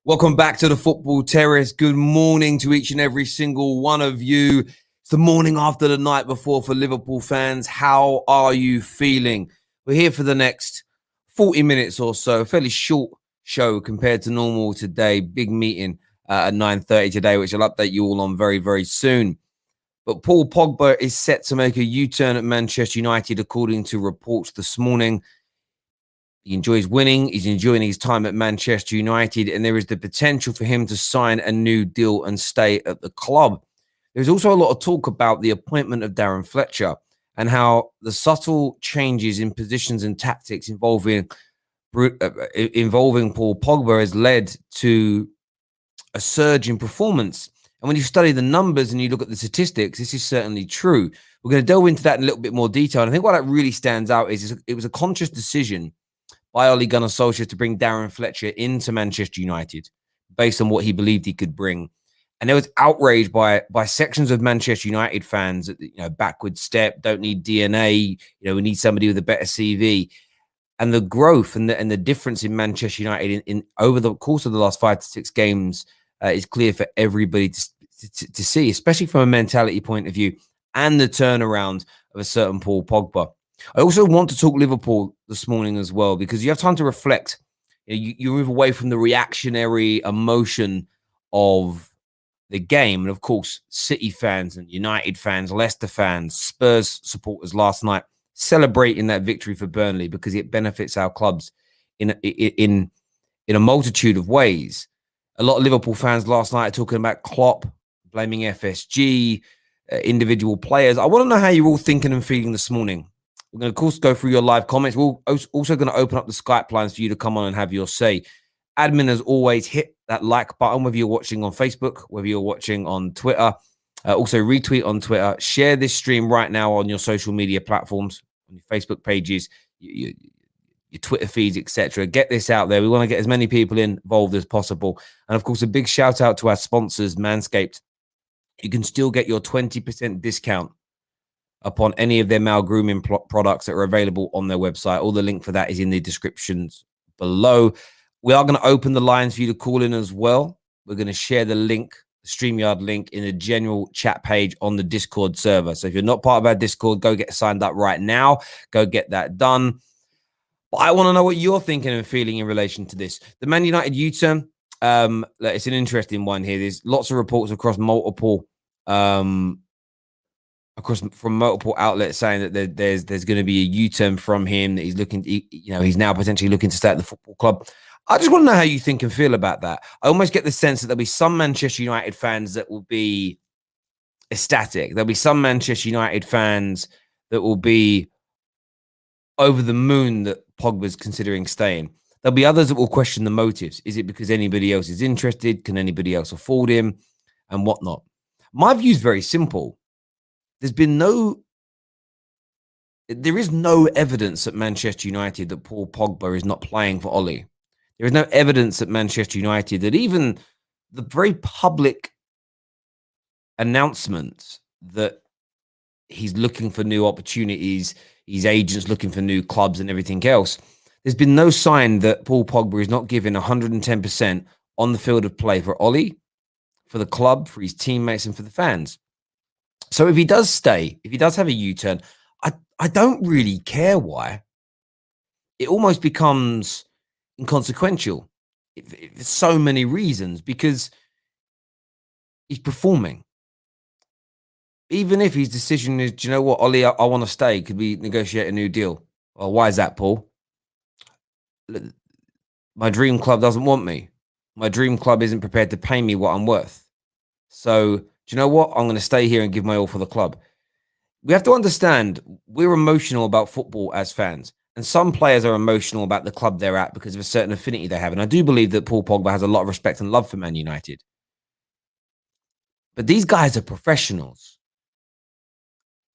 Welcome back to the Football Terrace. Good morning to each and every single one of you. It's the morning after the night before for Liverpool fans. How are you feeling? We're here for the next 40 minutes or so. Fairly short show compared to normal today. Big meeting at 9:30 today, which I'll update you all on very, very soon. But Paul Pogba is set to make a U-turn at Manchester United, according to reports this morning. He enjoys winning. He's enjoying his time at Manchester United, and there is the potential for him to sign a new deal and stay at the club. There's also a lot of talk about the appointment of Darren Fletcher and how the subtle changes in positions and tactics involving Paul Pogba has led to a surge in performance. And when you study the numbers and you look at the statistics, this is certainly true. We're going to delve into that in a little bit more detail. And I think what that really stands out is it was a conscious decision by Ole Gunnar Solskjaer to bring Darren Fletcher into Manchester United based on what he believed he could bring. And there was outrage by sections of Manchester United fans that, backward step, don't need DNA, we need somebody with a better CV. And the growth and the difference in Manchester United in over the course of the last 5 to 6 games is clear for everybody to see, especially from a mentality point of view and the turnaround of a certain Paul Pogba. I also want to talk Liverpool this morning as well, because you have time to reflect. You move away from the reactionary emotion of the game. And of course, City fans and United fans, Leicester fans, Spurs supporters last night celebrating that victory for Burnley because it benefits our clubs in a multitude of ways. A lot of Liverpool fans last night are talking about Klopp, blaming FSG, individual players. I want to know how you're all thinking and feeling this morning. We're going to, of course, go through your live comments. We're also going to open up the Skype lines for you to come on and have your say. Admin, as always, hit that like button, whether you're watching on Facebook, whether you're watching on Twitter. Also, retweet on Twitter. Share this stream right now on your social media platforms, on your Facebook pages, your Twitter feeds, etc. Get this out there. We want to get as many people involved as possible. And, of course, a big shout-out to our sponsors, Manscaped. You can still get your 20% discount upon any of their male grooming products that are available on their website. All the link for that is in the descriptions below. We are going to open the lines for you to call in as well. We're going to share the link, the StreamYard link, in a general chat page on the Discord server. So if you're not part of our Discord, go get signed up right now. Go get that done. But I want to know what you're thinking and feeling in relation to this. The Man United U-turn, it's an interesting one here. There's lots of reports across multiple from multiple outlets saying that there's going to be a U-turn from him, that he's looking, he's now potentially looking to stay at the football club. I just want to know how you think and feel about that. I almost get the sense that there'll be some Manchester United fans that will be ecstatic. There'll be some Manchester United fans that will be over the moon that Pogba's considering staying. There'll be others that will question the motives. Is it because anybody else is interested? Can anybody else afford him? And whatnot. My view is very simple. There is no evidence at Manchester United that Paul Pogba is not playing for Ole. There is no evidence at Manchester United that even the very public announcement that he's looking for new opportunities, his agents looking for new clubs and everything else, there's been no sign that Paul Pogba is not giving 110% on the field of play for Ole, for the club, for his teammates and for the fans. So if he does stay, if he does have a U-turn, I don't really care why. It almost becomes inconsequential for so many reasons, because he's performing. Even if his decision is, do you know what, Ole, I want to stay, could we negotiate a new deal? Well, why is that, Paul? My dream club doesn't want me. My dream club isn't prepared to pay me what I'm worth. So, do you know what? I'm going to stay here and give my all for the club. We have to understand we're emotional about football as fans. And some players are emotional about the club they're at because of a certain affinity they have. And I do believe that Paul Pogba has a lot of respect and love for Man United. But these guys are professionals.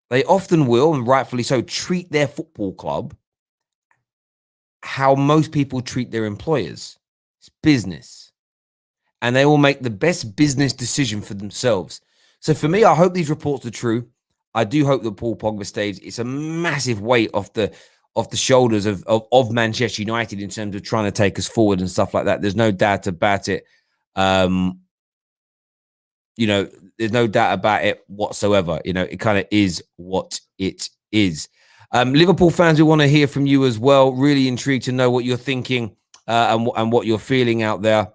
They often will, and rightfully so, treat their football club how most people treat their employers. It's business. And they will make the best business decision for themselves. So for me, I hope these reports are true. I do hope that Paul Pogba stays. It's a massive weight off the shoulders of Manchester United in terms of trying to take us forward and stuff like that. There's no doubt about it. You know, there's no doubt about it whatsoever. You know, it kind of is what it is. Liverpool fans, we want to hear from you as well. Really intrigued to know what you're thinking and what you're feeling out there.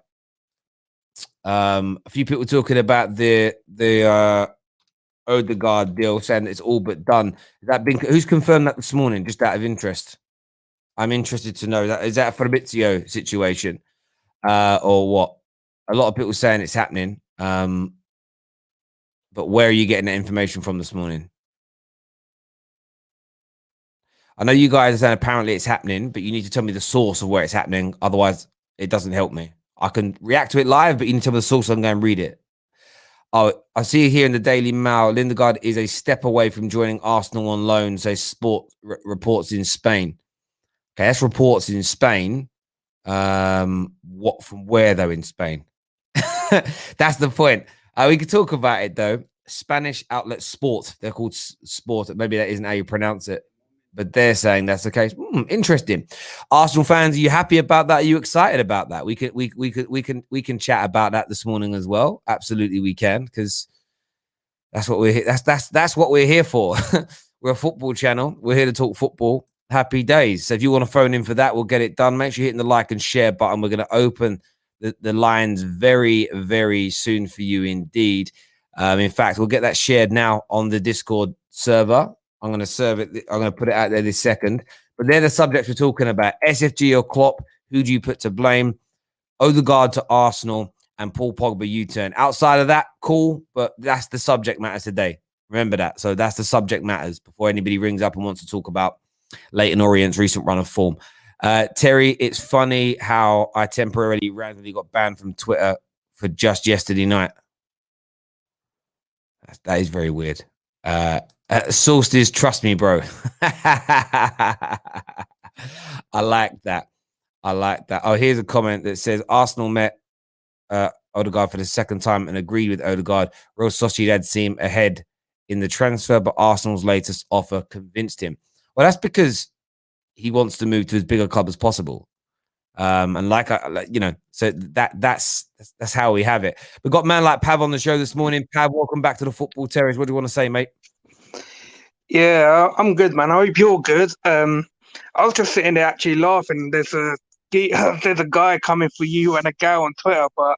A few people talking about the Ødegaard deal, saying it's all but done. Has that been? Who's confirmed that this morning? Just out of interest, I'm interested to know that. Is that a Fabrizio situation or what? A lot of people saying it's happening. But where are you getting that information from this morning? I know you guys are saying apparently it's happening, but you need to tell me the source of where it's happening. Otherwise, it doesn't help me. I can react to it live, but you need to tell me the source so I can go and read it. Oh, I see here in the Daily Mail, Ødegaard is a step away from joining Arsenal on loan, says Sport reports in Spain. Okay, that's reports in Spain. What from where though in Spain? That's the point. We could talk about it though. Spanish outlet Sport. They're called Sport. Maybe that isn't how you pronounce it, but they're saying that's the case. Interesting. Arsenal fans, are you happy about that? Are you excited about that? We can chat about that this morning as well. Absolutely, we can, because that's what we're that's what we're here for. We're a football channel. We're here to talk football. Happy days. So if you want to phone in for that, we'll get it done. Make sure you're hitting the like and share button. We're going to open the lines very, very soon for you indeed. In fact, we'll get that shared now on the Discord server. I'm going to serve it. I'm going to put it out there this second. But they're the subjects we're talking about. SFG or Klopp, who do you put to blame? Ødegaard to Arsenal and Pogba U-turn. Outside of that, cool. But that's the subject matter today. Remember that. So that's the subject matters before anybody rings up and wants to talk about Leyton Orient's recent run of form. Terry, it's funny how I temporarily randomly got banned from Twitter for just yesterday night. That is very weird. Sourced is trust me, bro. I like that. I like that. Oh, here's a comment that says Arsenal met Ødegaard for the second time and agreed with Ødegaard. Real Sociedad seem ahead in the transfer, but Arsenal's latest offer convinced him. Well, that's because he wants to move to as big a club as possible. And so that's how we have it. We've got a man like Pav on the show this morning. Pav, welcome back to the Football Terrace. What do you want to say, mate? Yeah, I'm good, man. I hope you're good. I was just sitting there actually laughing. There's a guy coming for you and a gal on Twitter, but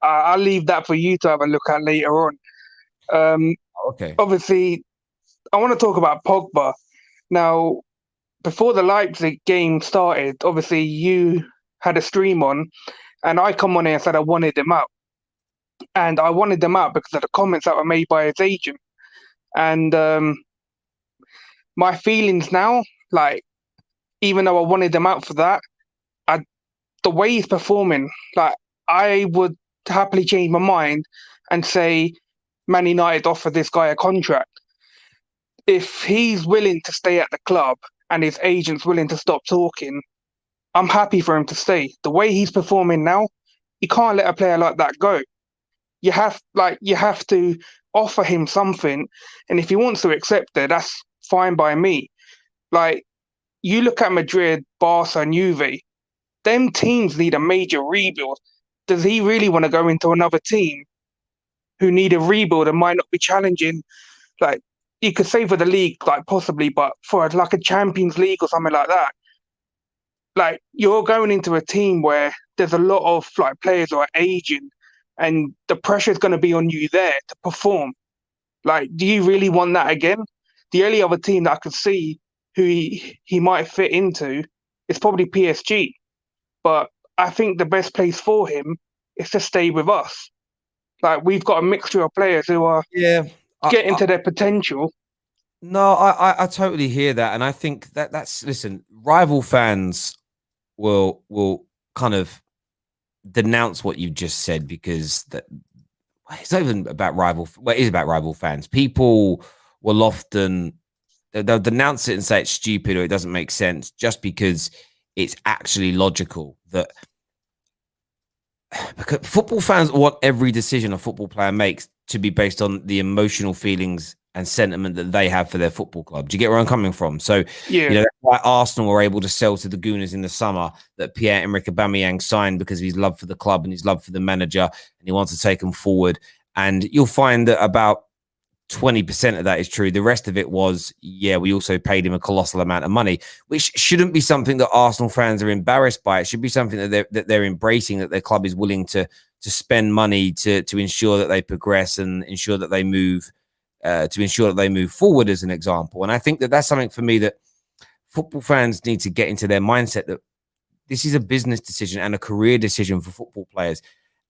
I'll leave that for you to have a look at later on. Okay. Obviously, I want to talk about Pogba. Now, before the Leipzig game started, obviously you had a stream on, and I come on here and said I wanted him out. And I wanted him out because of the comments that were made by his agent. And my feelings now, like, even though I wanted him out for that, the way he's performing, like, I would happily change my mind and say Man United offer this guy a contract. If he's willing to stay at the club and his agent's willing to stop talking, I'm happy for him to stay. The way he's performing now, you can't let a player like that go. You have to offer him something, and if he wants to accept it, that's fine by me. Like, you look at Madrid, Barca, and Juve, them teams need a major rebuild. Does he really want to go into another team who need a rebuild and might not be challenging? Like, you could say for the league, like, possibly, but for like a Champions League or something like that, like, you're going into a team where there's a lot of like players who are aging, and the pressure is going to be on you there to perform. Like, do you really want that again? The only other team that I could see who he might fit into is probably PSG. But I think the best place for him is to stay with us. Like, we've got a mixture of players who are getting to their potential. No, I totally hear that, and I think that's listen. Rival fans will kind of denounce what you just said because it's not even about rival. Well, it is about rival fans. People will often they'll denounce it and say it's stupid or it doesn't make sense just because it's actually logical. That because football fans want every decision a football player makes to be based on the emotional feelings and sentiment that they have for their football club. Do you get where I'm coming from? So, Yeah. you know, that's why Arsenal were able to sell to the Gooners in the summer that Pierre-Emerick Aubameyang signed because of his love for the club and his love for the manager, and he wants to take them forward. And you'll find that about 20% of that is true. The rest of it was, yeah, we also paid him a colossal amount of money, which shouldn't be something that Arsenal fans are embarrassed by. It should be something that they're embracing, that their club is willing to spend money to ensure that they progress and ensure that they move forward, as an example. And I think that that's something for me that football fans need to get into their mindset, that this is a business decision and a career decision for football players.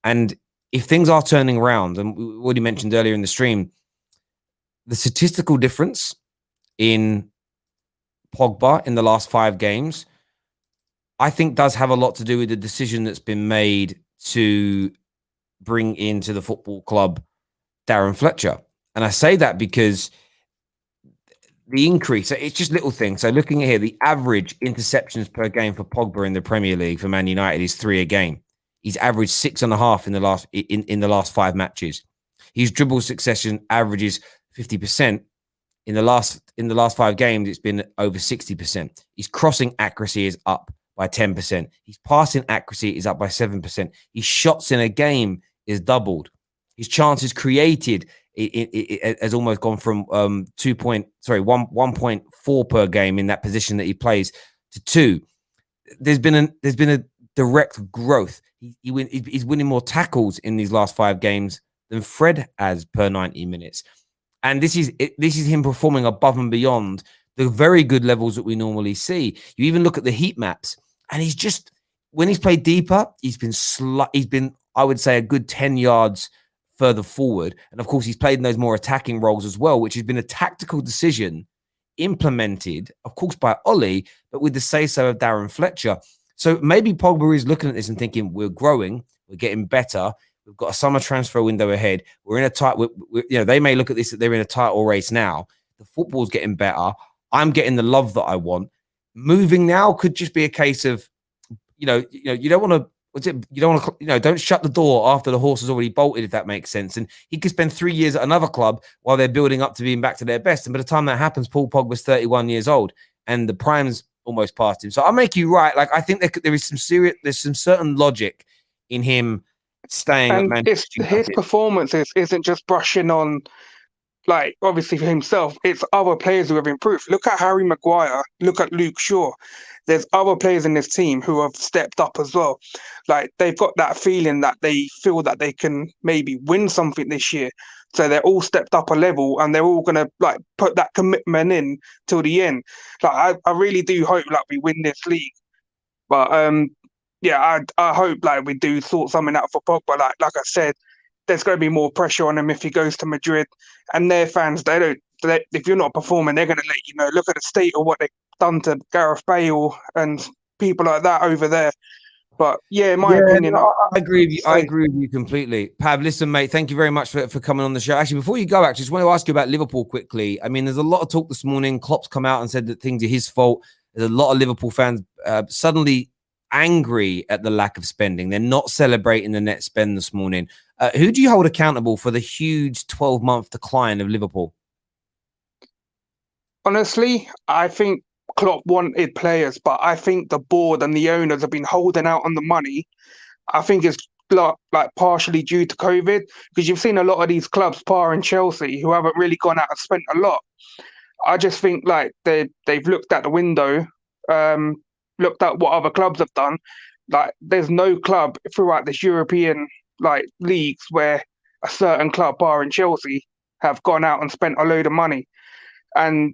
And if things are turning around, and we already mentioned earlier in the stream, the statistical difference in Pogba in the last 5 games, I think does have a lot to do with the decision that's been made to bring into the football club Darren Fletcher. And I say that because the increase, it's just little things. So looking at here, the average interceptions per game for Pogba in the Premier League for Man United is 3 a game. He's averaged 6.5 in the last 5 matches. His dribble succession averages 50%. In the last 5 games, it's been over 60%. His crossing accuracy is up by 10%. His passing accuracy is up by 7%. His shots in a game is doubled. His chances created it has almost gone from 1.4 per game in that position that he plays to 2. There's been a direct growth. He's winning more tackles in these last 5 games than Fred has per 90 minutes. And this is him performing above and beyond the very good levels that we normally see. You even look at the heat maps, and he's just, when he's played deeper, he's been I would say a good 10 yards further forward. And of course, he's played in those more attacking roles as well, which has been a tactical decision implemented, of course, by Ollie, but with the say-so of Darren Fletcher. So maybe Pogba is looking at this and thinking, we're growing, we're getting better. We've got a summer transfer window ahead. We're in a tight, they may look at this that they're in a title race now. The football's getting better. I'm getting the love that I want. Moving now could just be a case of, you don't want to, don't shut the door after the horse has already bolted, if that makes sense. And he could spend 3 years at another club while they're building up to being back to their best. And by the time that happens, Paul Pogba's 31 years old and the prime's almost past him. So I'll make you right. Like, I think there's some certain logic in him staying at Manchester United. His performances isn't just brushing on, like, obviously for himself, it's other players who have improved. Look at Harry Maguire, look at Luke Shaw. There's other players in this team who have stepped up as well. Like, they've got that feeling that they feel that they can maybe win something this year. So they're all stepped up a level and they're all going to, like, put that commitment in till the end. Like, I really do hope, like, we win this league. But yeah, I hope, like, we do sort something out for Pogba. Like I said, there's going to be more pressure on him if he goes to Madrid. And their fans, if you're not performing, they're going to let you know. Look at the state of what they've done to Gareth Bale and people like that over there. But yeah, in my opinion, I agree with you. I agree with you completely. Pav, listen, mate, thank you very much for coming on the show. Actually, before you go, I just want to ask you about Liverpool quickly. I mean, there's a lot of talk this morning. Klopp's come out and said that things are his fault. There's a lot of Liverpool fans suddenly angry at the lack of spending. They're not celebrating the net spend this morning. Who do you hold accountable for the huge 12-month decline of Liverpool? Honestly, I think Klopp wanted players, but I think the board and the owners have been holding out on the money. I think it's like partially due to COVID, because you've seen a lot of these clubs, Par and Chelsea, who haven't really gone out and spent a lot. I just think, like, they've looked at the window, looked at what other clubs have done. Like, there's no club throughout this European, like, leagues where a certain club, Bar and Chelsea, have gone out and spent a load of money. And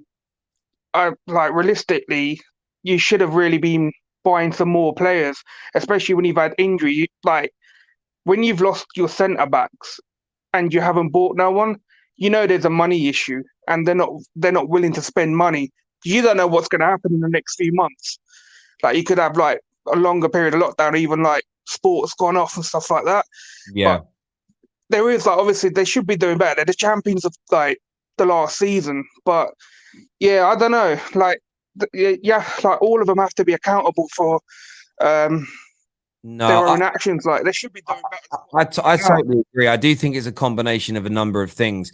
realistically, you should have really been buying some more players, especially when you've had injury. Like, when you've lost your centre backs and you haven't bought no one, there's a money issue, and they're not willing to spend money. You don't know what's going to happen in the next few months. Like, you could have, like, a longer period of lockdown, even, like, sports gone off and stuff like that. Yeah. But there is, like, obviously they should be doing better. They're the champions of, like, the last season. But yeah, I don't know. Like, like, all of them have to be accountable for their own actions. Like, they should be doing better. I totally agree. I do think it's a combination of a number of things.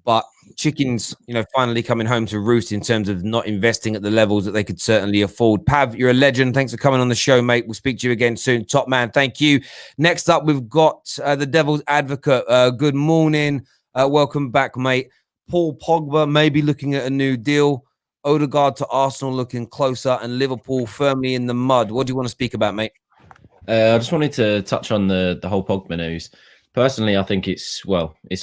but chickens, finally coming home to roost in terms of not investing at the levels that they could certainly afford. Pav, you're a legend. Thanks for coming on the show, mate. We'll speak to you again soon. Top man, thank you. Next up, we've got the Devil's Advocate. Good morning. Welcome back, mate. Paul Pogba may be looking at a new deal. Ødegaard to Arsenal looking closer, and Liverpool firmly in the mud. What do you want to speak about, mate? I just wanted to touch on the whole Pogba news. Personally, I think it's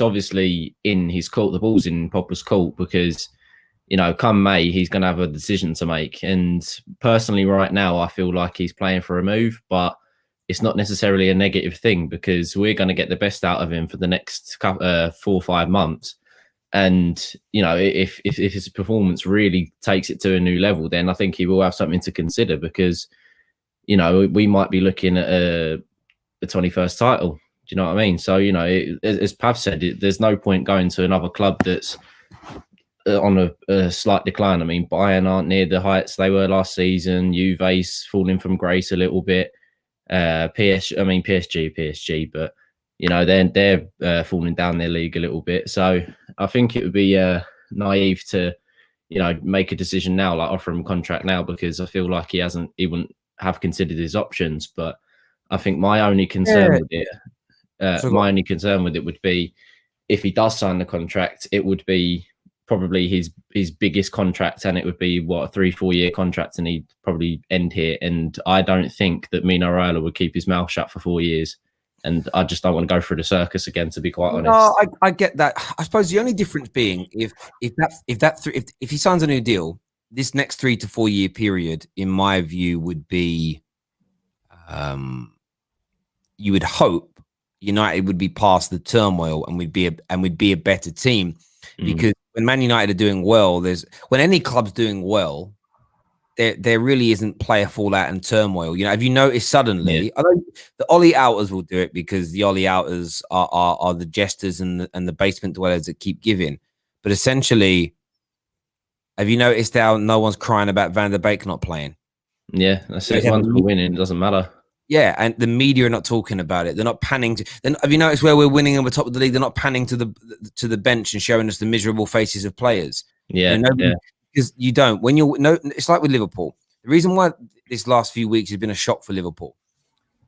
obviously in his court. The ball's in Pogba's court because, come May, he's going to have a decision to make. And personally, right now, I feel like he's playing for a move, but it's not necessarily a negative thing because we're going to get the best out of him for the next 4 or 5 months. And, if his performance really takes it to a new level, then I think he will have something to consider because, we might be looking at a 21st title. Do you know what I mean? So, as Pav said, there's no point going to another club that's on a slight decline. I mean, Bayern aren't near the heights they were last season. Juve's falling from grace a little bit. PSG, but, they're falling down their league a little bit. So I think it would be naive to, make a decision now, like offer him a contract now, because I feel like he wouldn't have considered his options. But I think my only concern with it, would be if he does sign the contract, it would be probably his biggest contract, and it would be a 3-4 year contract, and he'd probably end here. And I don't think that Mino Raiola would keep his mouth shut for 4 years. And I just don't want to go through the circus again, to be quite honest. No, I get that. I suppose the only difference being if he signs a new deal, this next 3 to 4 year period, in my view, would be, you would hope United would be past the turmoil and we'd be a better team, because when Man United are doing well, when any club's doing well, there really isn't player fallout and turmoil. Have you noticed suddenly? Yeah. I know the Ollie Outers will do it because the Ollie Outers are the jesters and the basement dwellers that keep giving. But essentially, have you noticed how no one's crying about Van der Beek not playing? Yeah, that's it. Once we're winning, it doesn't matter. Yeah, and the media are not talking about it. They're not panning to. Then have you noticed where we're winning and we're top of the league? They're not panning to the bench and showing us the miserable faces of players. Yeah, because you don't. It's like with Liverpool. The reason why this last few weeks has been a shock for Liverpool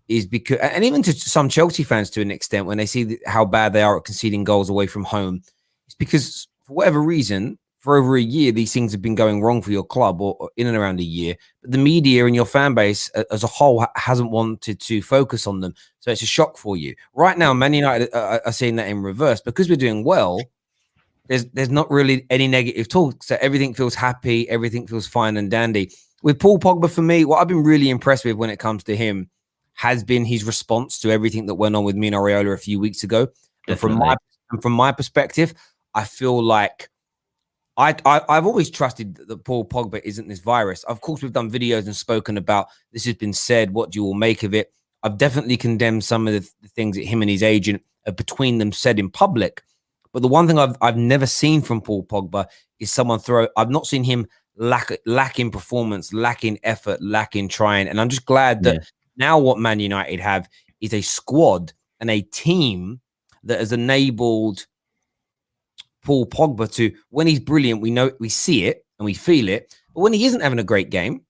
is because, and even to some Chelsea fans to an extent, when they see how bad they are at conceding goals away from home, it's because for whatever reason, for over a year, these things have been going wrong for your club, or in and around a year. But the media and your fan base as a whole hasn't wanted to focus on them. So it's a shock for you. Right now, Man United are seeing that in reverse. Because we're doing well, there's not really any negative talk. So everything feels happy. Everything feels fine and dandy. With Paul Pogba, for me, what I've been really impressed with when it comes to him has been his response to everything that went on with Mino Raiola a few weeks ago. And from my perspective, I feel like I've always trusted that Paul Pogba isn't this virus. Of course, we've done videos and spoken about this has been said. What do you all make of it? I've definitely condemned some of the things that him and his agent between them said in public. But the one thing I've never seen from Paul Pogba is someone I've not seen him lacking performance, lacking effort, lacking trying. And I'm just glad that now what Man United have is a squad and a team that has enabled Paul Pogba to, when he's brilliant, we see it and we feel it. But when he isn't having a great game,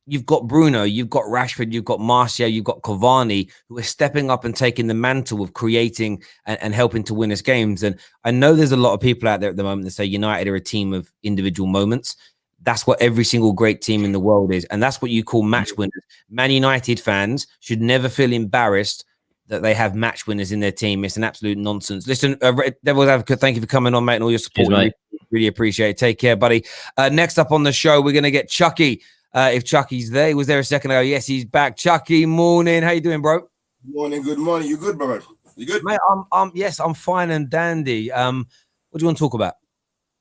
you've got Bruno, you've got Rashford, you've got Martial, you've got Cavani, who are stepping up and taking the mantle of creating and helping to win us games. And I know there's a lot of people out there at the moment that say United are a team of individual moments. That's what every single great team in the world is. And that's what you call match winners. Man United fans should never feel embarrassed that they have match winners in their team. It's an absolute nonsense. Listen, Devil's Advocate, thank you for coming on, mate, and all your support. Cheers, really appreciate it. Take care, buddy. Next up on the show, we're going to get Chucky. If Chucky's there, he was there a second ago. Yes, he's back. Chucky, morning. How you doing, bro? Good morning. You good, brother? You good? Mate, yes, I'm fine and dandy. What do you want to talk about?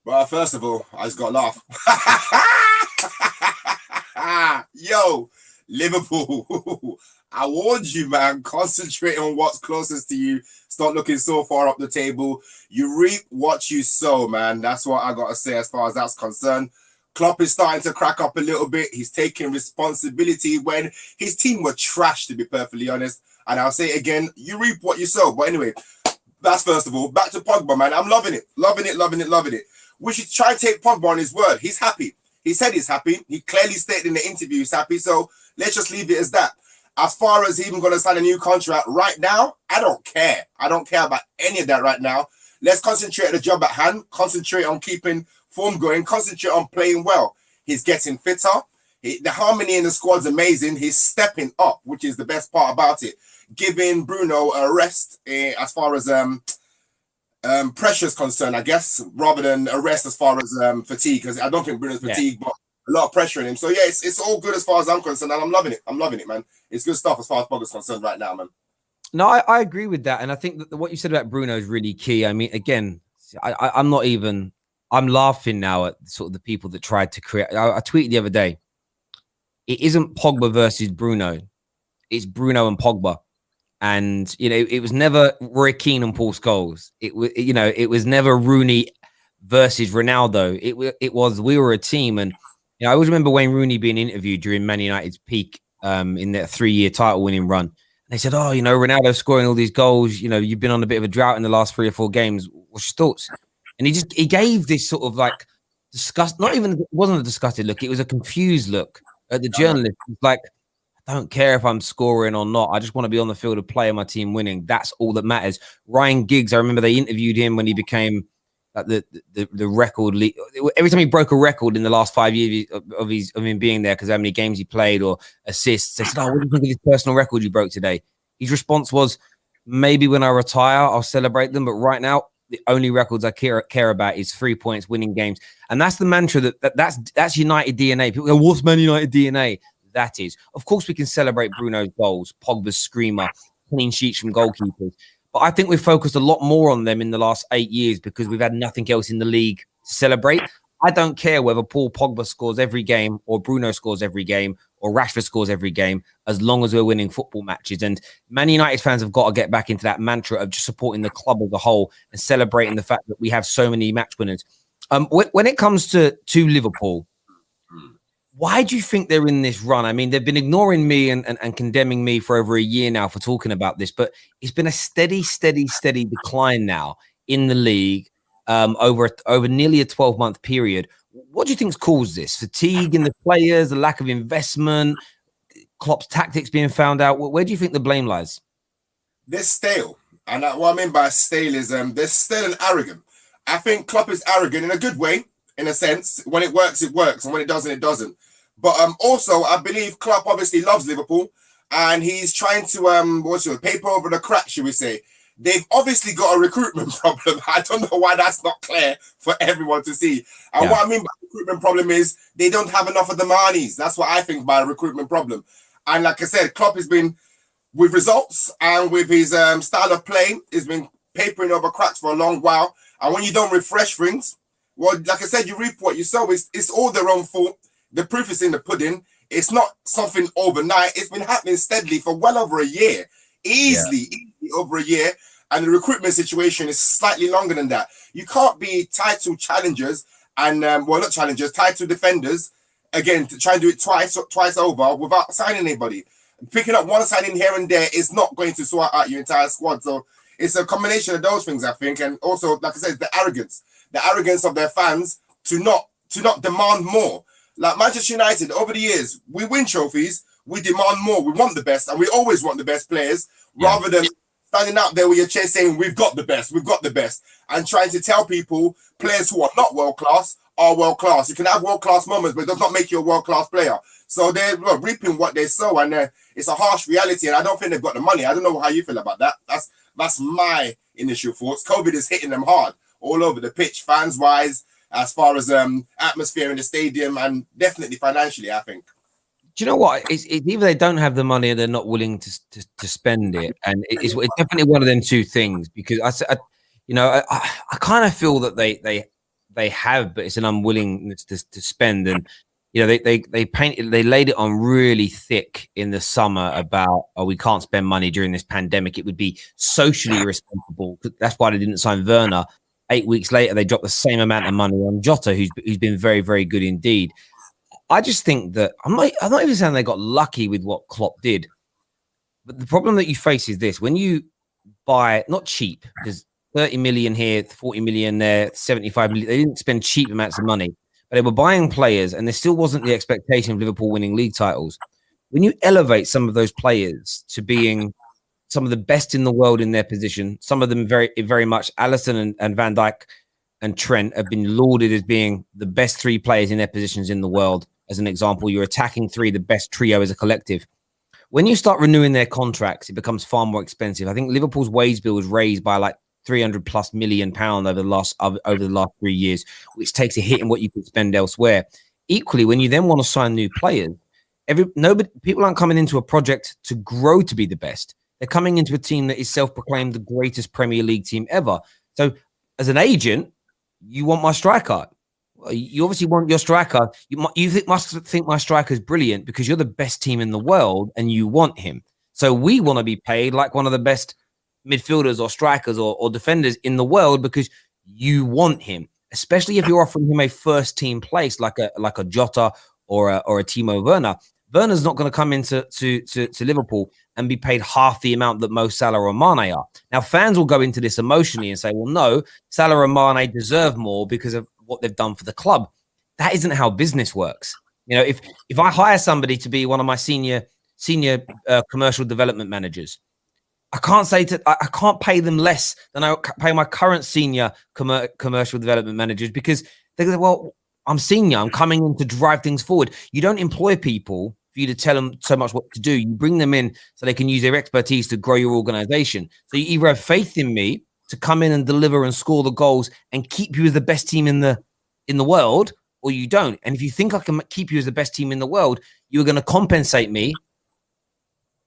Well, first of all, I just got to laugh. Yo, Liverpool. I warned you, man. Concentrate on what's closest to you. Stop looking so far up the table. You reap what you sow, man. That's what I got to say as far as that's concerned. Klopp is starting to crack up a little bit. He's taking responsibility when his team were trash, to be perfectly honest. And I'll say it again, you reap what you sow. But anyway, That's first of all. Back to Pogba, man. I'm loving it. Loving it, loving it, loving it. We should try and take Pogba on his word. He's happy. He said he's happy. He clearly stated in the interview he's happy. So let's just leave it as that. As far as even going to sign a new contract right now, I don't care. I don't care about any of that right now. Let's concentrate on the job at hand. Concentrate on keeping form going. Concentrate on playing well. He's getting fitter. The harmony in the squad's amazing. He's stepping up, which is the best part about it. Giving Bruno a rest as far as pressure is concerned, I guess, rather than a rest as far as fatigue, because I don't think Bruno's fatigued, but a lot of pressure in him. So yeah, it's all good as far as I'm concerned, and I'm loving it. I'm loving it, man. It's good stuff as far as Pogba's concerned right now, man. No, I agree with that, and I think that what you said about Bruno is really key. I mean, again, I'm not even. I'm laughing now at sort of the people that tried to create. I tweeted the other day. It isn't Pogba versus Bruno. It's Bruno and Pogba. And, you know, it was never Roy Keane and Paul Scholes. It was, you know, it was never Rooney versus Ronaldo. It was, we were a team. And, you know, I always remember Wayne Rooney being interviewed during Man United's peak in their 3-year title winning run. And they said, oh, you know, Ronaldo scoring all these goals. You know, you've been on a bit of a drought in the last 3 or 4 games. What's your thoughts? And he gave this sort of like disgust, not even, it wasn't a disgusted look. It was a confused look at the journalist. Like, I don't care if I'm scoring or not. I just want to be on the field of play and my team winning. That's all that matters. Ryan Giggs, I remember they interviewed him when he became like the record lead. Every time he broke a record in the last 5 years of him being there, because how many games he played or assists, they said, oh, what do you think of this personal record you broke today? His response was, maybe when I retire, I'll celebrate them. But right now, the only records I care about is 3 points, winning games. And that's the mantra that's United DNA. People go, what's Man United DNA? That is. Of course, we can celebrate Bruno's goals, Pogba's screamer, clean sheets from goalkeepers. But I think we've focused a lot more on them in the last 8 years because we've had nothing else in the league to celebrate. I don't care whether Paul Pogba scores every game or Bruno scores every game or Rashford scores every game, as long as we're winning football matches. And Man United fans have got to get back into that mantra of just supporting the club as a whole and celebrating the fact that we have so many match winners. When it comes to Liverpool, why do you think they're in this run? I mean, they've been ignoring me and condemning me for over a year now for talking about this, but it's been a steady decline now in the league over nearly a 12-month period. What do you think's caused this? Fatigue in the players, the lack of investment, Klopp's tactics being found out? Where do you think the blame lies? They're stale. And what I mean by stale is they're stale and arrogant. I think Klopp is arrogant in a good way, in a sense. When it works, it works. And when it doesn't, it doesn't. But also, I believe Klopp obviously loves Liverpool. And he's trying to paper over the cracks, should we say. They've obviously got a recruitment problem. I don't know why that's not clear for everyone to see. And what I mean by recruitment problem is they don't have enough of the Marnies. That's what I think by a recruitment problem. And like I said, Klopp has been, with results and with his style of play, has been papering over cracks for a long while. And when you don't refresh things, well, like I said, you reap what you sow. It's all their own fault. The proof is in the pudding. It's not something overnight. It's been happening steadily for well over a year. Easily over a year. And the recruitment situation is slightly longer than that. You can't be title challengers and, not challengers, title defenders, again, to try and do it twice over without signing anybody. Picking up one signing here and there is not going to sort out your entire squad. So it's a combination of those things, I think. And also, like I said, the arrogance of their fans to not demand more. Like Manchester United, over the years, we win trophies, we demand more, we want the best, and we always want the best players, rather than standing out there with your chest saying, we've got the best, and trying to tell people players who are not world-class are world-class. You can have world-class moments, but it does not make you a world-class player. So they're reaping what they sow, and it's a harsh reality, and I don't think they've got the money. I don't know how you feel about that. That's my initial thoughts. COVID is hitting them hard all over the pitch, fans-wise, as far as atmosphere in the stadium, and definitely financially, I think. Do you know what? It's either they don't have the money or they're not willing to spend it, and it's definitely one of them two things. Because I kind of feel that they have, but it's an unwillingness to spend. And you know, they laid it on really thick in the summer about, oh, we can't spend money during this pandemic. It would be socially irresponsible. That's why they didn't sign Werner. 8 weeks later, they dropped the same amount of money on Jota, who's been very, very good indeed. I just think that I'm not even saying they got lucky with what Klopp did, but the problem that you face is this: when you buy, not cheap, because 30 million here, 40 million there, 75 million. They didn't spend cheap amounts of money, but they were buying players, and there still wasn't the expectation of Liverpool winning league titles. When you elevate some of those players to being some of the best in the world in their position, some of them very, very much, Alisson and Van Dijk and Trent have been lauded as being the best 3 players in their positions in the world. As an example, you're attacking 3, the best trio as a collective. When you start renewing their contracts, it becomes far more expensive. I think Liverpool's wage bill was raised by like 300 plus million pound over the last 3 years, which takes a hit in what you could spend elsewhere. Equally, when you then want to sign new players, people aren't coming into a project to grow to be the best. They're coming into a team that is self-proclaimed the greatest Premier League team ever. So, as an agent, you want my striker. You obviously want your striker. Must think my striker is brilliant because you're the best team in the world and you want him. So we want to be paid like one of the best midfielders or strikers or defenders in the world because you want him, especially if you're offering him a first team place like a Jota or a Timo Werner. Werner's not going to come into to Liverpool and be paid half the amount that Mo Salah or Mane are. Now, fans will go into this emotionally and say, well, no, Salah and Mane deserve more because of what they've done for the club. That isn't how business works. You know, if I hire somebody to be one of my senior commercial development managers, I can't pay them less than I pay my current senior commercial development managers because they go, well, I'm senior. I'm coming in to drive things forward. You don't employ people for you to tell them so much what to do. You bring them in so they can use their expertise to grow your organization. So you either have faith in me to come in and deliver and score the goals and keep you as the best team in the world, or you don't. And if you think I can keep you as the best team in the world, you're going to compensate me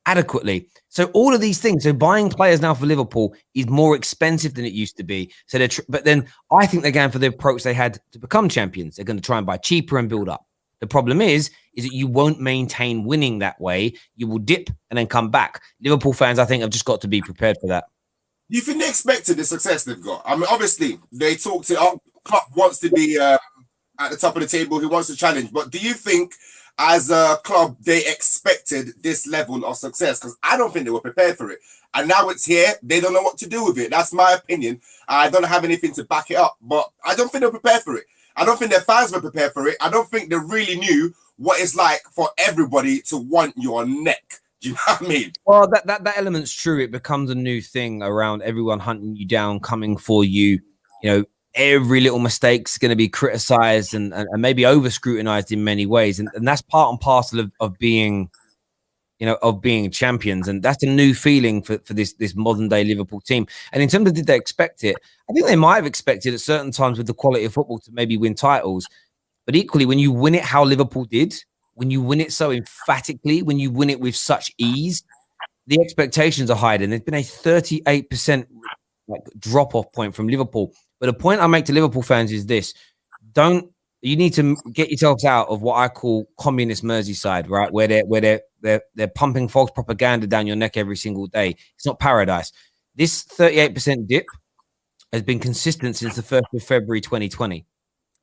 adequately. So all of these things. So buying players now for Liverpool is more expensive than it used to be. So but then I think they're going for the approach they had to become champions. They're going to try and buy cheaper and build up. The problem is that you won't maintain winning that way. You will dip and then come back. Liverpool fans, I think, have just got to be prepared for that. Do you think they expected the success they've got? I mean, obviously, they talked it up. Klopp wants to be at the top of the table. He wants to challenge. But do you think, as a club, they expected this level of success? Because I don't think they were prepared for it. And now it's here. They don't know what to do with it. That's my opinion. I don't have anything to back it up. But I don't think they're prepared for it. I don't think their fans were prepared for it. I don't think they really knew what it's like for everybody to want your neck. Do you know what I mean? Well, that element's true. It becomes a new thing around everyone hunting you down, coming for you. You know, every little mistake's going to be criticized and maybe over scrutinized in many ways. And that's part and parcel of being, of being champions. And that's a new feeling for this modern day Liverpool team. And in terms of did they expect it? I think they might have expected at certain times with the quality of football to maybe win titles. But equally, when you win it how Liverpool did, when you win it so emphatically, when you win it with such ease, the expectations are higher. And there's been a 38% drop-off point from Liverpool. But the point I make to Liverpool fans is this: you need to get yourselves out of what I call communist Merseyside, right? Where they're pumping false propaganda down your neck every single day. It's not paradise. This 38% dip has been consistent since the 1st of February 2020,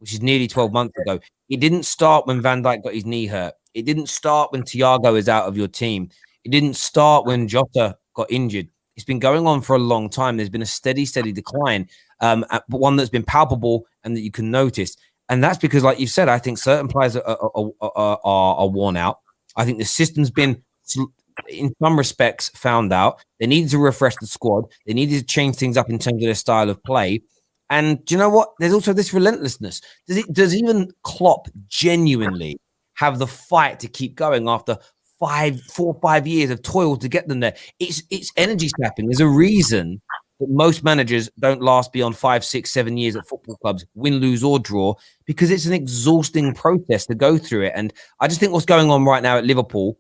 which is nearly 12 months ago. It didn't start when Van Dijk got his knee hurt. It didn't start when Thiago is out of your team. It didn't start when Jota got injured. It's been going on for a long time. There's been a steady decline, but one that's been palpable and that you can notice. And that's because, like you said, I think certain players are worn out. I think the system's been, in some respects, found out. They needed to refresh the squad. They needed to change things up in terms of their style of play. And do you know what? There's also this relentlessness. Does even Klopp genuinely have the fight to keep going after 4 or 5 years of toil to get them there? It's energy sapping. There's a reason that most managers don't last beyond 5, 6, 7 years at football clubs, win, lose, or draw, because it's an exhausting process to go through it. And I just think what's going on right now at Liverpool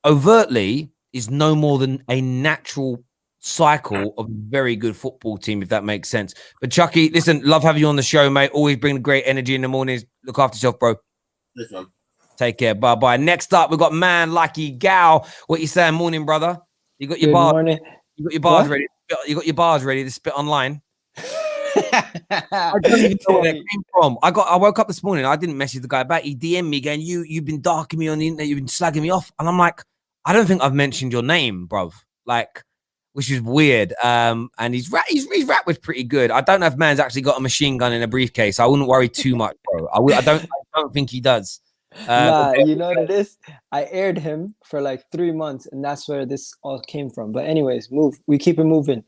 overtly is no more than a natural cycle of a very good football team, if that makes sense. But Chucky, listen, love having you on the show, mate. Always bring great energy in the mornings. Look after yourself, bro. Yes, man. Take care. Bye-bye. Next up, we've got Man Lucky Gal. What you saying? Morning, brother. You got your bars. Morning. You got your bars ready. You got your bars ready to spit online. I don't even know where that came from. I woke up this morning. I didn't message the guy back. He DM'd me going, you've been darking me on the internet. You've been slagging me off. And I'm like, I don't think I've mentioned your name, bruv. Like, which is weird. And his rap was pretty good. I don't know if man's actually got a machine gun in a briefcase. I wouldn't worry too much, bro. I don't think he does. Nah, you know what it is? I aired him for like 3 months, and that's where this all came from. But anyways, we keep it moving.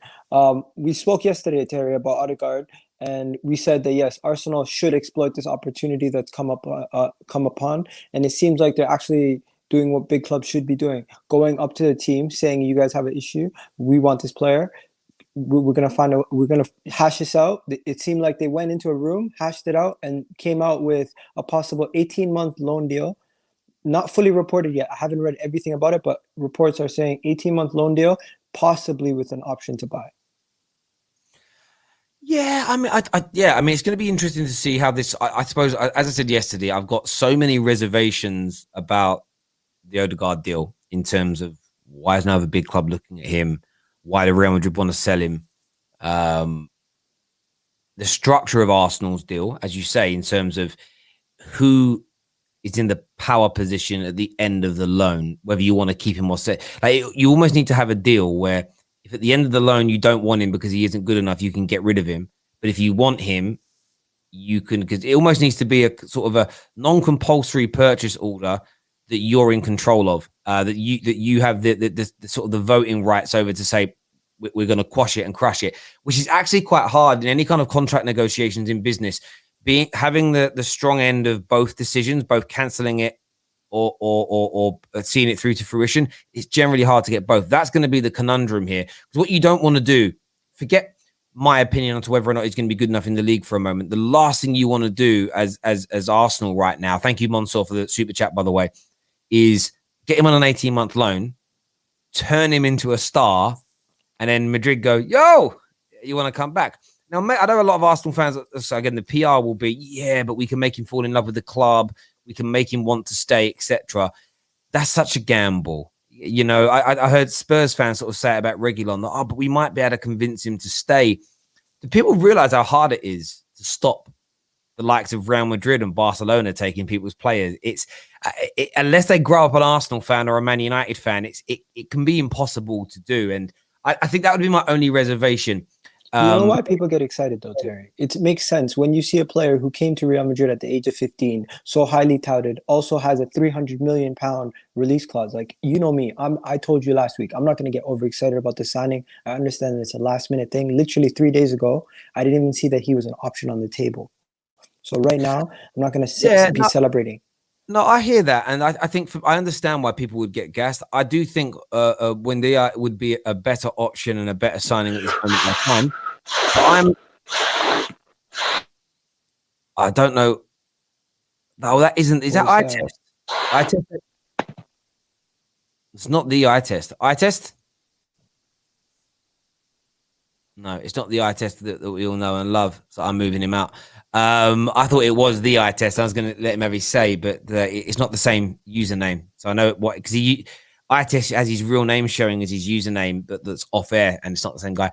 We spoke yesterday, Terry, about Ødegaard, and we said that yes, Arsenal should exploit this opportunity that's come upon, and it seems like they're actually doing what big clubs should be doing, going up to the team, saying, "You guys have an issue. We want this player. We're gonna hash this out." It seemed like they went into a room, hashed it out, and came out with a possible 18-month loan deal. Not fully reported yet. I haven't read everything about it, but reports are saying 18-month loan deal, possibly with an option to buy. Yeah, I mean, it's going to be interesting to see how this. I suppose, as I said yesterday, I've got so many reservations about the Ødegaard deal in terms of why is now the big club looking at him, why the Real Madrid want to sell him, the structure of Arsenal's deal, as you say, in terms of who is in the power position at the end of the loan, whether you want to keep him or sell. Like, you almost need to have a deal where if at the end of the loan you don't want him because he isn't good enough, you can get rid of him. But if you want him, you can, because it almost needs to be a sort of a non-compulsory purchase order that you're in control of, that you have the sort of the voting rights over to say we're going to quash it and crush it, which is actually quite hard in any kind of contract negotiations in business. Having the strong end of both decisions, both cancelling it or seeing it through to fruition, it's generally hard to get both. That's going to be the conundrum here. Because what you don't want to do, forget my opinion on to whether or not he's going to be good enough in the league for a moment. The last thing you want to do as Arsenal right now, thank you, Mansour, for the super chat, by the way, is get him on an 18-month loan, turn him into a star, and then Madrid go, yo, you want to come back? Now, mate, I know a lot of Arsenal fans, so again, the PR will be, yeah, but we can make him fall in love with the club. We can make him want to stay, etc. That's such a gamble. You know, I heard Spurs fans sort of say about Reguilon, that, but we might be able to convince him to stay. Do people realize how hard it is to stop the likes of Real Madrid and Barcelona taking people's players? Unless they grow up an Arsenal fan or a Man United fan, it can be impossible to do. And I think that would be my only reservation. You know why people get excited though, Terry? It makes sense when you see a player who came to Real Madrid at the age of 15, so highly touted, also has a £300 million release clause. Like, you know me, I told you last week, I'm not going to get overexcited about the signing. I understand that it's a last minute thing. Literally 3 days ago, I didn't even see that he was an option on the table. So right now, I'm not going to be celebrating. No, I hear that, and I think I understand why people would get gassed. I do think when they would be a better option and a better signing at this moment in time. I don't know. No, that isn't. Is that eye test? Eye test. It's not the eye test. Eye test. No, it's not the eye test that we all know and love. So I'm moving him out. I thought it was the eye test. I was going to let him have his say, but it's not the same username. So I know what, because eye test has his real name showing as his username, but that's off air, and it's not the same guy.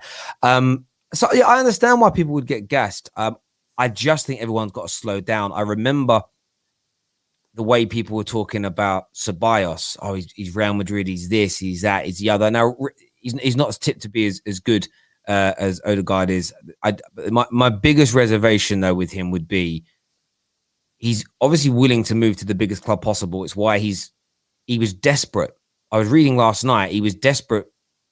So yeah, I understand why people would get gassed. I just think everyone's got to slow down. I remember the way people were talking about Ceballos. Oh, he's Real Madrid. He's this. He's that. He's the other. Now he's not as tipped to be as good as Ødegaard is. My biggest reservation though with him would be he's obviously willing to move to the biggest club possible. It's why he was desperate. I was reading last night. He was desperate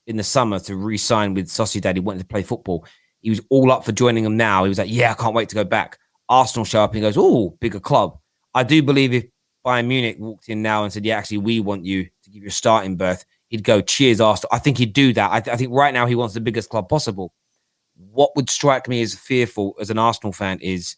in the summer to re-sign with Sociedad. He wanted to play football. He was all up for joining them now. He was like, yeah, I can't wait to go back. Arsenal show up and he goes, oh, bigger club. I do believe if Bayern Munich walked in now and said, yeah, actually, we want you to give you a starting berth, he'd go, cheers, Arsenal. I think he'd do that. I think right now he wants the biggest club possible. What would strike me as fearful as an Arsenal fan is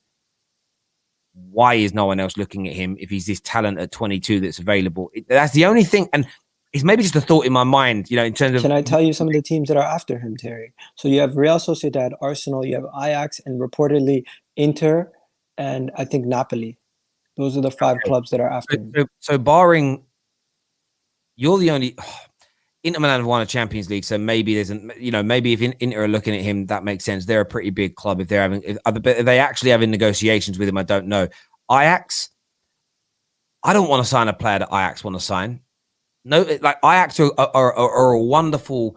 why is no one else looking at him if he's this talent at 22 that's available? That's the only thing. And it's maybe just a thought in my mind, you know, in terms of... Can I tell you some of the teams that are after him, Terry? So you have Real Sociedad, Arsenal, you have Ajax, and reportedly Inter, and I think Napoli. Those are the 5 clubs that are after him. So barring... You're the only... Inter Milan have won a Champions League, so maybe there's maybe if Inter are looking at him, that makes sense. They're a pretty big club. If they actually having negotiations with him, I don't know. Ajax, I don't want to sign a player that Ajax want to sign. No, like Ajax are a wonderful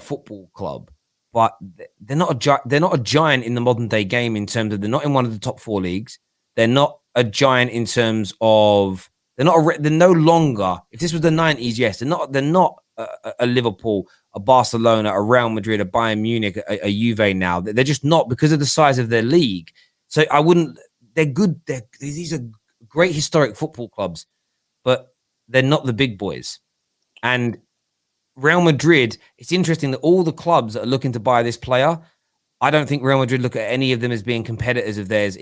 football club, but they're not a giant in the modern day game in terms of they're not in one of the top 4 leagues. They're not a giant in terms of they're no longer. If this was the 90s, yes, they're not a Liverpool, a Barcelona, a Real Madrid, a Bayern Munich, a Juve now. They're just not because of the size of their league. So I wouldn't. They're good. These are great historic football clubs, but they're not the big boys. And Real Madrid, it's interesting that all the clubs that are looking to buy this player, I don't think Real Madrid look at any of them as being competitors of theirs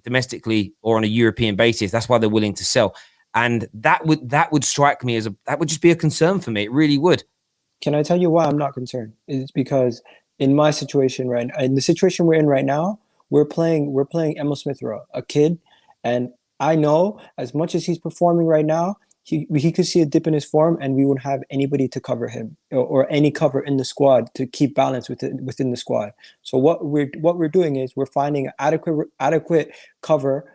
domestically or on a European basis. That's why they're willing to sell. And that would strike me as that would just be a concern for me. It really would. Can I tell you why I'm not concerned? It's because in my situation in the situation we're in right now, we're playing Emil Smith Rowe, a kid, and I know as much as he's performing right now, he could see a dip in his form, and we wouldn't have anybody to cover him or any cover in the squad to keep balance within the squad. So what we're doing is we're finding adequate cover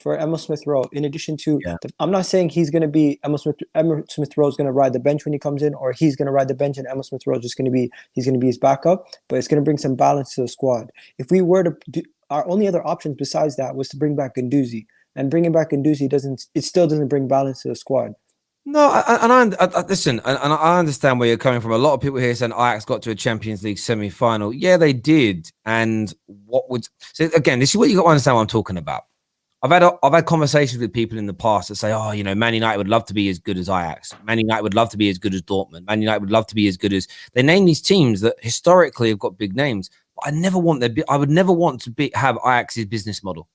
for Emil Smith Rowe. In addition to, I'm not saying he's going to be Emil Smith Rowe is going to ride the bench when he comes in, or he's going to ride the bench and Emil Smith Rowe is just going to be his backup. But it's going to bring some balance to the squad. If we were to our only other options besides that was to bring back Guendouzi. And bringing back Guendouzi still doesn't bring balance to the squad. No, I listen, and I understand where you're coming from. A lot of people here saying Ajax got to a Champions League semi-final. Yeah, they did. And so again, this is what you got to understand what I'm talking about. I've had conversations with people in the past that say, oh, Man United would love to be as good as Ajax. Man United would love to be as good as Dortmund. Man United would love to be as good as they name these teams that historically have got big names. But I would never want to have Ajax's business model.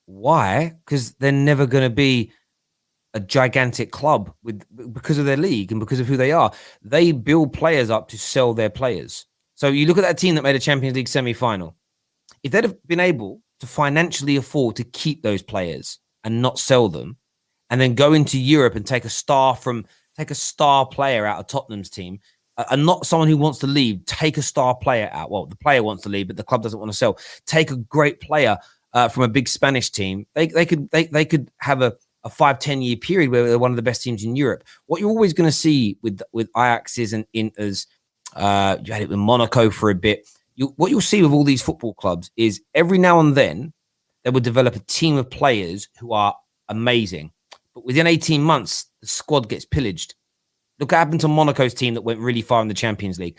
Why? Because they're never going to be a gigantic club because of their league and because of who they are. They build players up to sell their players. So you look at that team that made a Champions League semi-final. If they'd have been able to financially afford to keep those players and not sell them, and then go into Europe and take a star player out of Tottenham's team, and not someone who wants to leave, take a star player out. Well, the player wants to leave, but the club doesn't want to sell. Take a great player from a big Spanish team. They could have a 5-10 year period where they're one of the best teams in Europe. What you're always going to see with Ajax's and Inters, you had it with Monaco for a bit. What you'll see with all these football clubs is every now and then they will develop a team of players who are amazing, but within 18 months the squad gets pillaged. Look what happened to Monaco's team that went really far in the Champions League.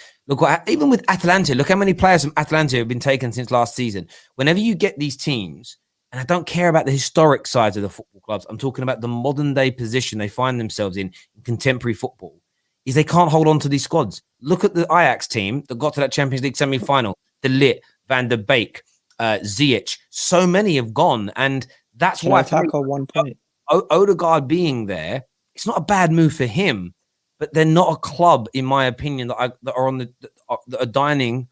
Even with Atalanta, look how many players from Atalanta have been taken since last season. Whenever you get these teams, and I don't care about the historic sides of the football clubs, I'm talking about the modern day position they find themselves in contemporary football, is they can't hold on to these squads. Look at the Ajax team that got to that Champions League semi-final. De Ligt, Van der Beek, Ziyech. So many have gone, and that's why I tackle 1 point. Ødegaard being there, it's not a bad move for him. But they're not a club, in my opinion, that are dining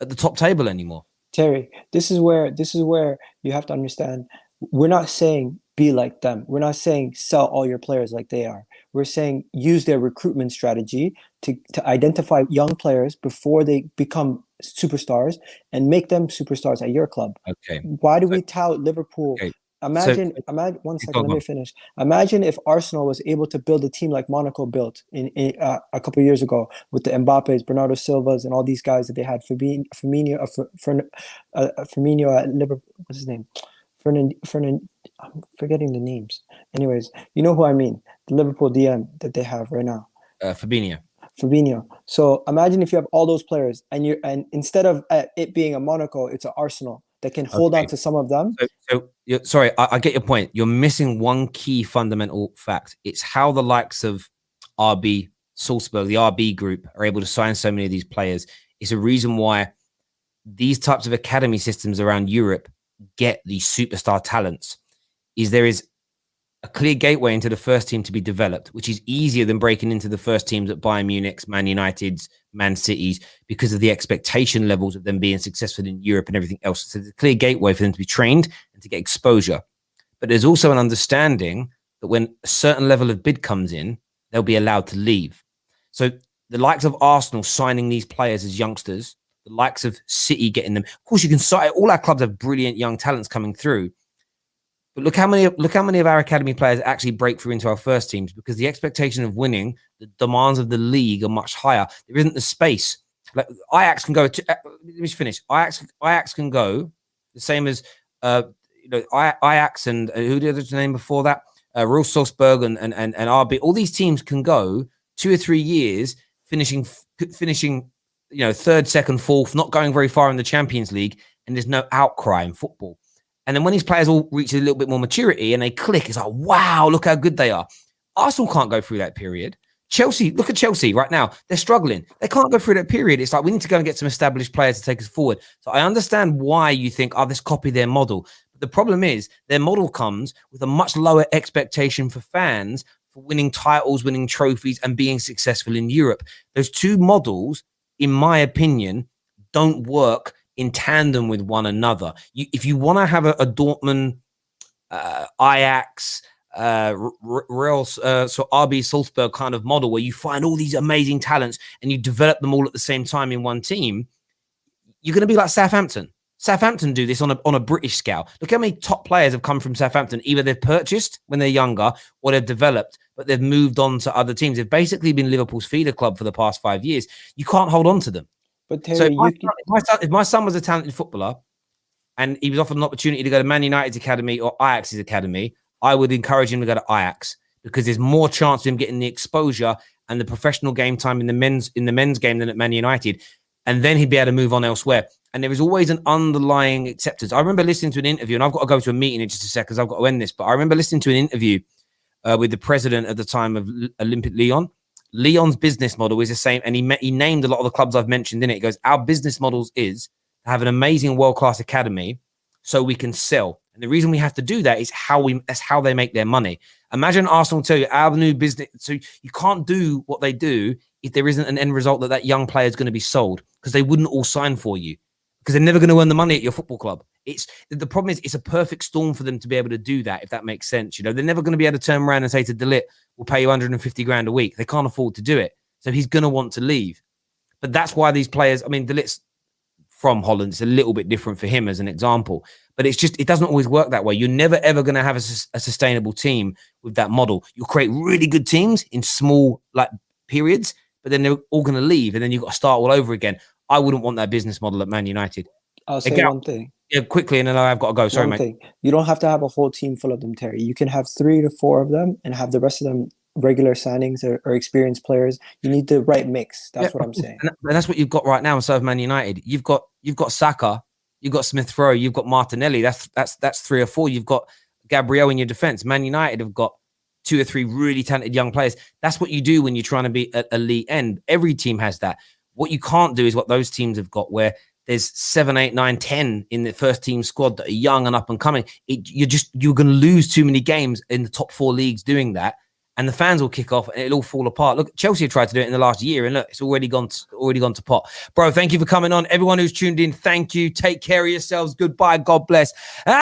at the top table anymore. Terry, this is where you have to understand. We're not saying be like them. We're not saying sell all your players like they are. We're saying use their recruitment strategy to identify young players before they become superstars and make them superstars at your club. Okay. Why do we tout Liverpool? Okay. Imagine 1 second, let me finish. Imagine if Arsenal was able to build a team like Monaco built in a couple of years ago with the Mbappes, Bernardo Silvas, and all these guys that they had. Firmino at Liverpool. What's his name? Fernand. I'm forgetting the names. Anyways, you know who I mean. The Liverpool DM that they have right now. Fabinho. So imagine if you have all those players, and instead of it being a Monaco, it's an Arsenal that can hold on to some of them. Sorry, I get your point. You're missing one key fundamental fact. It's how the likes of RB Salzburg, the RB group, are able to sign so many of these players. It's a reason why these types of academy systems around Europe get these superstar talents. There is a clear gateway into the first team to be developed, which is easier than breaking into the first teams at Bayern Munich's, Man United's, Man City's, because of the expectation levels of them being successful in Europe and everything else. So there's a clear gateway for them to be trained and to get exposure. But there's also an understanding that when a certain level of bid comes in, they'll be allowed to leave. So the likes of Arsenal signing these players as youngsters, the likes of City getting them. Of course, you can cite all our clubs have brilliant young talents coming through. But look how many of our academy players actually break through into our first teams, because the expectation of winning, the demands of the league are much higher. There isn't the space. Like Ajax can go to. Let me finish. Ajax can go the same as Ajax and who did the name before that? Real Salzburg and RB. All these teams can go 2 or 3 years, finishing, third, second, fourth, not going very far in the Champions League, and there's no outcry in football. And then when these players all reach a little bit more maturity and they click, it's like, wow, look how good they are. Arsenal can't go through that period. Chelsea, look at Chelsea right now. They're struggling. They can't go through that period. It's like we need to go and get some established players to take us forward. So I understand why you think, let's copy their model. But the problem is their model comes with a much lower expectation for fans for winning titles, winning trophies, and being successful in Europe. Those two models, in my opinion, don't work in tandem with one another. If you want to have a Dortmund, Ajax, Real, so RB Salzburg kind of model where you find all these amazing talents and you develop them all at the same time in one team, you're going to be like Southampton. Southampton do this on a British scale. Look how many top players have come from Southampton. Either they've purchased when they're younger or they've developed, but they've moved on to other teams. They've basically been Liverpool's feeder club for the past 5 years. You can't hold on to them. But Terry, So if my son was a talented footballer and he was offered an opportunity to go to Man United's academy or Ajax's academy, I would encourage him to go to Ajax, because there's more chance of him getting the exposure and the professional game time in the men's game than at Man United. And then he'd be able to move on elsewhere. And there is always an underlying acceptance. I remember listening to an interview, and I've got to go to a meeting in just a second because I've got to end this. But I remember listening to an interview with the president at the time of Olympic Lyon. Lyon's business model is the same. And he named a lot of the clubs I've mentioned in it. He goes, our business models is to have an amazing world-class academy so we can sell. And the reason we have to do that is that's how they make their money. Imagine Arsenal tell you our new business. So you can't do what they do if there isn't an end result that young player is going to be sold, because they wouldn't all sign for you, because they're never going to earn the money at your football club. The problem is it's a perfect storm for them to be able to do that, if that makes sense. They're never going to be able to turn around and say to De Ligt, we'll pay you 150 grand a week. They can't afford to do it. So he's going to want to leave. But that's why these players, De Ligt's from Holland, it's a little bit different for him as an example. But it doesn't always work that way. You're never, ever going to have a sustainable team with that model. You'll create really good teams in small periods, but then they're all going to leave, and then you've got to start all over again. I wouldn't want that business model at Man United. I'll say one thing. Yeah, quickly, and then I've got to go. Sorry, mate. You don't have to have a whole team full of them, Terry. You can have 3 to 4 of them and have the rest of them regular signings or experienced players. You need the right mix. That's what I'm saying. And that's what you've got right now instead of Man United. You've got Saka, you've got Smith Rowe, you've got Martinelli. That's 3 or 4. You've got Gabriel in your defense. Man United have got 2 or 3 really talented young players. That's what you do when you're trying to be at elite end. Every team has that. What you can't do is what those teams have got, where there's 7, 8, 9, 10 in the first team squad that are young and up and coming. You're going to lose too many games in the top 4 leagues doing that, and the fans will kick off and it'll all fall apart. Look, Chelsea have tried to do it in the last year, and look, it's already gone to pot. Bro, thank you for coming on. Everyone who's tuned in, thank you. Take care of yourselves. Goodbye. God bless.